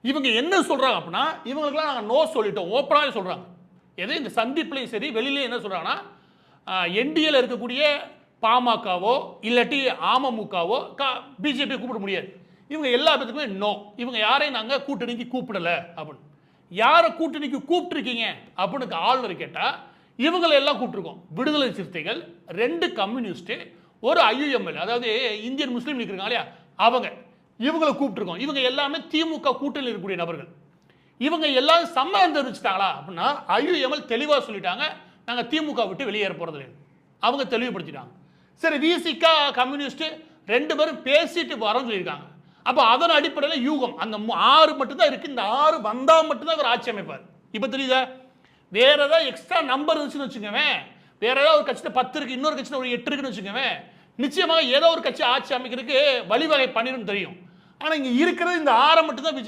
இவங்க என்ன சொல்றாங்க அப்படின்னா, இவங்களுக்குலாம் நாங்கள் நோ சொல்லிட்டோம், ஓப்பனாக சொல்றாங்க. எது இந்த சந்திப்புலையும் சரி வெளியிலையும் என்ன சொல்றாங்கன்னா, என்டிஏல இருக்கக்கூடிய பாமகவோ இல்லாட்டி அமமுகவோ பிஜேபி கூப்பிட முடியாது. இவங்க எல்லா பேத்துக்குமே நோ. இவங்க யாரையும் நாங்கள் கூட்டணிக்கு கூப்பிடல அப்படின்னு. யாரை கூட்டணிக்கு கூப்பிட்டுருக்கீங்க அப்படின்னு ஆளுநர் கேட்டால் இவங்களை எல்லாம் கூப்பிட்டுருக்கோம். விடுதலை சிறுத்தைகள், 2 கம்யூனிஸ்ட், ஒரு ஐயுஎம்எல், அதாவது இந்தியன் முஸ்லீம் லீக் இருக்காங்க இல்லையா அவங்க, இவங்களை கூப்பிட்டுருக்கோம். இவங்க எல்லாமே திமுக கூட்டணியில் இருக்கக்கூடிய நபர்கள். இவங்க எல்லாரும் சம்மதம் தெரிவிச்சிட்டாங்களா அப்படின்னா ஐயுஎம்எல் தெளிவாக சொல்லிட்டாங்க, நாங்கள் திமுக விட்டு வெளியேற போகிறது இல்லை. அவங்க தெளிவுபடுத்திட்டாங்க. சரி, விசிகா கம்யூனிஸ்ட் 2 பேரும் பேசிட்டு வரோன்னு சொல்லியிருக்காங்க. அப்போ அதன் அடிப்படையில் யூகம் அந்த 6 மட்டும்தான் இருக்கு. இந்த 6 வந்தால் மட்டும்தான் அவர் ஆட்சி அமைப்பார். இப்போ தெரியுதா? வேற ஏதாவது எக்ஸ்ட்ரா நம்பர் இருந்துச்சுன்னு வச்சுக்கோங்க, வேற ஏதாவது ஒரு கட்சியில் 10 இருக்கு, இன்னொரு கட்சியில் ஒரு 8 இருக்குன்னு வச்சுக்கோங்க, நிச்சயமாக ஏதோ ஒரு கட்சி ஆட்சி அமைக்கிறதுக்கு வழிவகை பண்ணிடும் தெரியும். ஆனால் இங்கே இருக்கிறது இந்த 6 மட்டும் தான் விஜய்